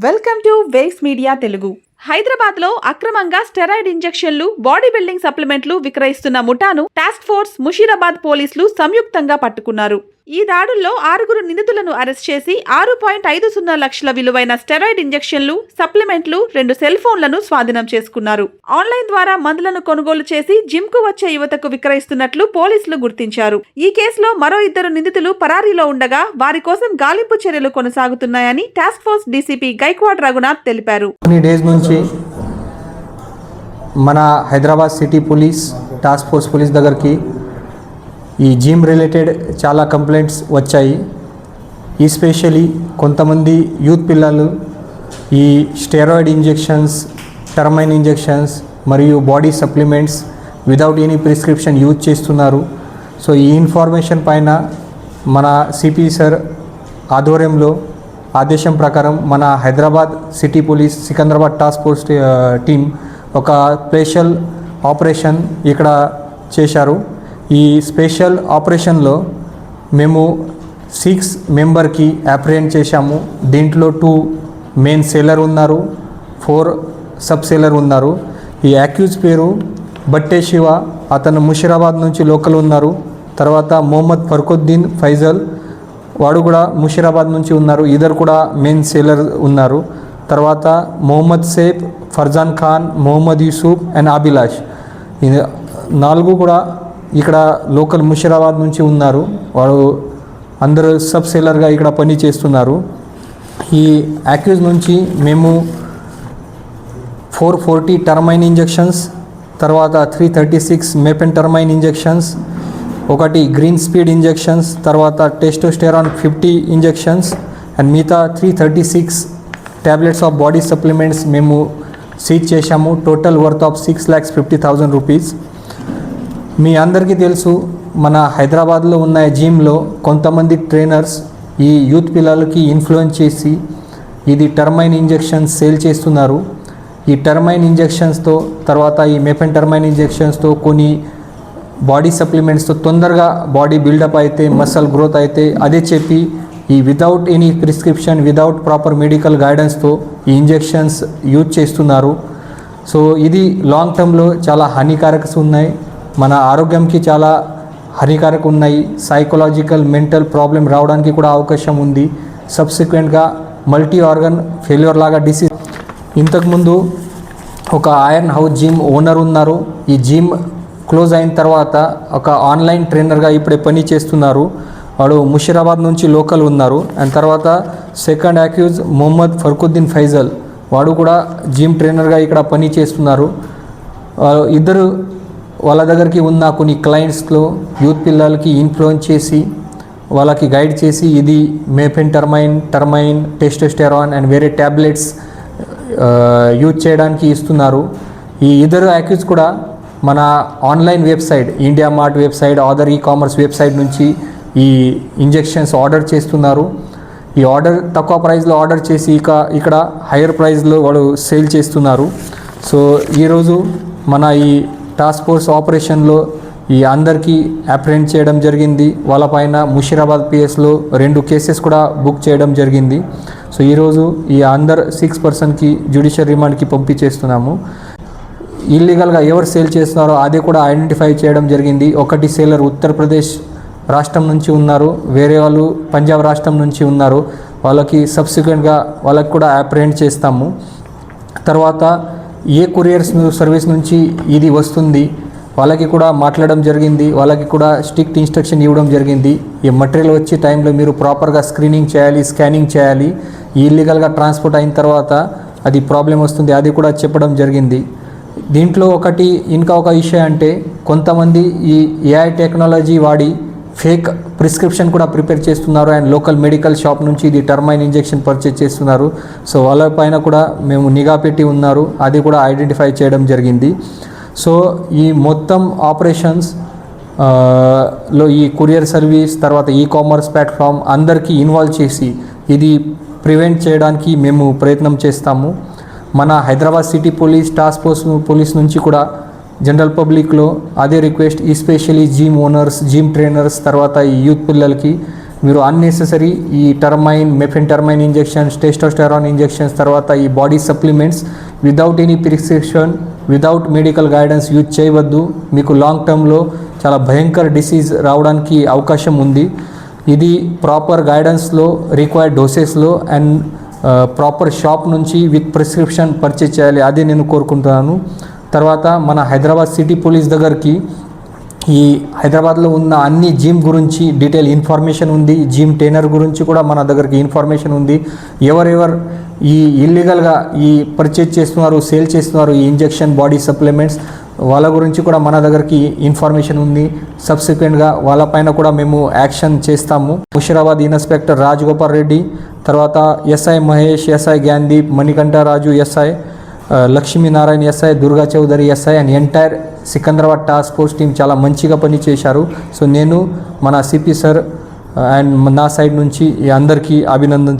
Welcome to waves media Telugu. Hyderabad లో అక్రమంగా steroid ఇంజెక్షన్లు, బాడీ బిల్డింగ్ సప్లిమెంట్లు విక్రయిస్తున్న ముఠాను టాస్క్ ఫోర్స్ ముషీరాబాద్ పోలీసులు సంయుక్తంగా పట్టుకున్నారు. ఈ దాడుల్లో 6 నిందితులను అరెస్ట్ చేసి 6.50 లక్షల విలువైన స్టెరాయిడ్ ఇంజెక్షన్లు, సప్లిమెంట్లు, 2 సెల్ ఫోన్లను స్వాధీనం చేసుకున్నారు. ఆన్లైన్ ద్వారా మందులను కొనుగోలు చేసి జిమ్ కు వచ్చే యువతకు విక్రయిస్తున్నట్లు పోలీసులు గుర్తించారు. ఈ కేసులో మరో 2 నిందితులు పరారీలో ఉండగా వారి కోసం గాలింపు చర్యలు కొనసాగుతున్నాయని task force DCP Gaikwad Raghunath తెలిపారు. మన Hyderabad city police task force police దగ్గరికి ఈ జిమ్ రిలేటెడ్ చాలా కంప్లైంట్స్ వచ్చాయి. ఎస్పెషల్లీ కొంతమంది యూత్ పిల్లలు ఈ స్టెరాయిడ్ ఇంజెక్షన్స్, టర్మైన్ ఇంజెక్షన్స్ మరియు body supplements without any prescription use చేస్తున్నారు. సో ఈ ఇన్ఫర్మేషన్ పైన మన సిపి సార్ ఆధ్వర్యంలో ఆదేశం ప్రకారం మన Hyderabad city police Secunderabad task force team ఒక స్పెషల్ ఆపరేషన్ ఇక్కడ చేశారు. ఈ స్పెషల్ ఆపరేషన్లో మేము 6 మెంబర్కి అప్రిహెండ్ చేశాము. దీంట్లో 2 మెయిన్ సేలర్ ఉన్నారు, 4 సబ్ సేలర్ ఉన్నారు. ఈ అక్యూజ్ పేరు బట్టే శివ, అతను ముషీరాబాద్ నుంచి లోకల్ ఉన్నారు. తర్వాత మొహమ్మద్ ఫర్ఖుద్దీన్ ఫైజల్, వాడు కూడా ముషీరాబాద్ నుంచి ఉన్నారు. ఇద్దరు కూడా మెయిన్ సేలర్ ఉన్నారు. తర్వాత మొహమ్మద్ సేఫ్, ఫర్జాన్ ఖాన్, మొహమ్మద్ యూసుఫ్ అండ్ అభిలాష్, 4 కూడా ఇక్కడ లోకల్ ముషీరాబాద్ నుంచి ఉన్నారు. వాడు అందరూ సబ్ సేలర్గా ఇక్కడ పని చేస్తున్నారు. ఈ అక్యూజ్ నుంచి మేము 440 టర్మైన్ ఇంజెక్షన్స్, తర్వాత 336 mephentermine injections, 1 green speed injections, తర్వాత టెస్టోస్టెరాన్ 50 ఇంజెక్షన్స్ అండ్ మిగతా 336 ట్యాబ్లెట్స్ ఆఫ్ బాడీ సప్లిమెంట్స్ మేము సీజ్ చేశాము. Total worth of 6,50,000 rupees. మీ అందరికీ తెలుసు, మన హైదరాబాద్లో ఉన్న జిమ్లో కొంతమంది ట్రైనర్స్ ఈ యూత్ పిల్లలకి ఇన్ఫ్లుయెన్స్ చేసి ఇది టర్మైన్ ఇంజెక్షన్స్ సేల్ చేస్తున్నారు. ఈ టర్మైన్ ఇంజెక్షన్స్తో, తర్వాత ఈ మెపెంటర్మైన్ ఇంజెక్షన్స్తో, కొన్ని బాడీ సప్లిమెంట్స్తో తొందరగా బాడీ బిల్డప్ అయితే, మసల్ గ్రోత్ అయితే అదే చెప్పి ఈ without any prescription, without proper medical గైడెన్స్తో ఈ ఇంజెక్షన్స్ యూజ్ చేస్తున్నారు. సో ఇది లాంగ్ టర్మ్లో చాలా హానికారకస్ ఉన్నాయి, మన ఆరోగ్యంకి చాలా హానికారక ఉన్నాయి. సైకలాజికల్, మెంటల్ ప్రాబ్లం రావడానికి కూడా అవకాశం ఉంది. సబ్సిక్వెంట్గా మల్టీ ఆర్గన్ ఫెయిల్యూర్ లాగా డిసీజ్. ఇంతకుముందు ఒక ఐరన్ హౌస్ జిమ్ ఓనర్ ఉన్నారు. ఈ జిమ్ క్లోజ్ అయిన తర్వాత ఒక ఆన్లైన్ ట్రైనర్గా ఇప్పుడే పని చేస్తున్నారు. వాడు ముషీరాబాద్ నుంచి లోకల్ ఉన్నారు. అండ్ తర్వాత సెకండ్ అక్యూజ్ మొహమ్మద్ ఫర్ఖుద్దీన్ ఫైజల్, వాడు కూడా జిమ్ ట్రైనర్గా ఇక్కడ పని చేస్తున్నారు. ఇద్దరు వాళ్ళ దగ్గరికి ఉన్న కొన్ని క్లయింట్స్లో యూత్ పిల్లలకి ఇన్ఫ్లుయెన్స్ చేసి వాళ్ళకి గైడ్ చేసి ఇది మెపెంటర్మైన్, టర్మైన్, టెస్టోస్టెరాన్ అండ్ వేరే ట్యాబ్లెట్స్ యూజ్ చేయడానికి ఇస్తున్నారు. ఈ ఇద్దరు అక్యూజ్ కూడా మన online website, India Mart website, other e-commerce website నుంచి ఈ ఇంజెక్షన్స్ ఆర్డర్ చేస్తున్నారు. ఈ ఆర్డర్ తక్కువ ప్రైస్లో ఆర్డర్ చేసి ఇక్కడ హైయర్ ప్రైస్లో వాడు సేల్ చేస్తున్నారు. సో ఈరోజు మన ఈ టాస్క్ ఫోర్స్ ఆపరేషన్లో ఈ అందరికీ అప్రిహెండ్ చేయడం జరిగింది. వాళ్ళపైన ముషీరాబాద్ పిఎస్లో 2 కేసెస్ కూడా బుక్ చేయడం జరిగింది. సో ఈరోజు ఈ అందరు 6 పర్సన్కి జ్యుడిషియల్ రిమాండ్కి పంపించేస్తున్నాము. ఇల్లీగల్గా ఎవరు సేల్ చేస్తున్నారో అది కూడా ఐడెంటిఫై చేయడం జరిగింది. 1 సేలర్ ఉత్తరప్రదేశ్ రాష్ట్రం నుంచి ఉన్నారు, వేరే వాళ్ళు పంజాబ్ రాష్ట్రం నుంచి ఉన్నారు. వాళ్ళకి సబ్సిక్వెంట్గా వాళ్ళకి కూడా అప్రిహెండ్ చేస్తాము. తర్వాత ఏ కొరియర్ సర్వీస్ నుంచి ఇది వస్తుంది వాళ్ళకి కూడా మాట్లాడడం జరిగింది. వాళ్ళకి కూడా స్ట్రిక్ట్ ఇన్స్ట్రక్షన్ ఇవ్వడం జరిగింది. ఈ మటీరియల్ వచ్చే టైంలో మీరు ప్రాపర్గా స్క్రీనింగ్ చేయాలి, స్కానింగ్ చేయాలి. ఇల్లీగల్గా ట్రాన్స్పోర్ట్ అయిన తర్వాత అది ప్రాబ్లం వస్తుంది, అది కూడా చెప్పడం జరిగింది. దీంట్లో ఇంకా ఒక విషయం అంటే కొంతమంది ఈ ఏఐ టెక్నాలజీ వాడి ఫేక్ ప్రిస్క్రిప్షన్ కూడా ప్రిపేర్ చేస్తున్నారు అండ్ లోకల్ మెడికల్ షాప్ నుంచి ఇది టర్మైన్ ఇంజెక్షన్ పర్చేజ్ చేస్తున్నారు. సో వాళ్ళ పైన కూడా మేము నిఘా పెట్టి ఉన్నారు, అది కూడా ఐడెంటిఫై చేయడం జరిగింది. సో ఈ మొత్తం ఆపరేషన్స్ లో ఈ కొరియర్ సర్వీస్, తర్వాత ఈ-కామర్స్ ప్లాట్ఫామ్ అందరికీ ఇన్వాల్వ్ చేసి ఇది ప్రివెంట్ చేయడానికి మేము ప్రయత్నం చేస్తాము. మన Hyderabad city police task force police నుంచి కూడా జనరల్ పబ్లిక్లో అదే request, especially gym owners, gym trainers, తర్వాత ఈ యూత్ పిల్లలకి మీరు అన్నెసెసరీ ఈ టర్మైన్, మెఫెంటర్మైన్ ఇంజెక్షన్స్, టెస్టోస్టెరాన్ ఇంజెక్షన్స్, తర్వాత ఈ body supplements without any prescription, without medical guidance use చేయవద్దు. మీకు లాంగ్ టర్మ్లో చాలా భయంకర డిసీజ్ రావడానికి అవకాశం ఉంది. ఇది ప్రాపర్ గైడెన్స్లో, రిక్వైర్డ్ డోసెస్లో అండ్ ప్రాపర్ షాప్ నుంచి విత్ ప్రిస్క్రిప్షన్ పర్చేజ్ చేయాలి. అదే నేను కోరుకుంటున్నాను. తర్వాత మన హైదరాబాద్ సిటీ పోలీస్ దగ్గరికి ఈ హైదరాబాద్లో ఉన్న అన్ని జిమ్ గురించి డీటెయిల్ ఇన్ఫర్మేషన్ ఉంది. జిమ్ ట్రైనర్ గురించి కూడా మన దగ్గరికి ఇన్ఫర్మేషన్ ఉంది. ఎవరెవరు ఈ ఇల్లీగల్గా ఈ పర్చేజ్ చేస్తున్నారు, సేల్ చేస్తున్నారు ఈ ఇంజెక్షన్ బాడీ సప్లిమెంట్స్, వాళ్ళ గురించి కూడా మన దగ్గరికి ఇన్ఫర్మేషన్ ఉంది. సబ్సిక్వెంట్గా వాళ్ళపైన కూడా మేము యాక్షన్ చేస్తాము. ముషీరాబాద్ ఇన్స్పెక్టర్ రాజగోపాల్ రెడ్డి, తర్వాత SI Mahesh, SI Gyandeep, Manikanta Raju SI, Lakshminarayana SI, Durga Chowdary SI and entire Secunderabad task force team చాలా మంచిగా పనిచేశారు. సో నేను మన సిపి సార్ అండ్ నా సైడ్ నుంచి అందరికీ అభినందన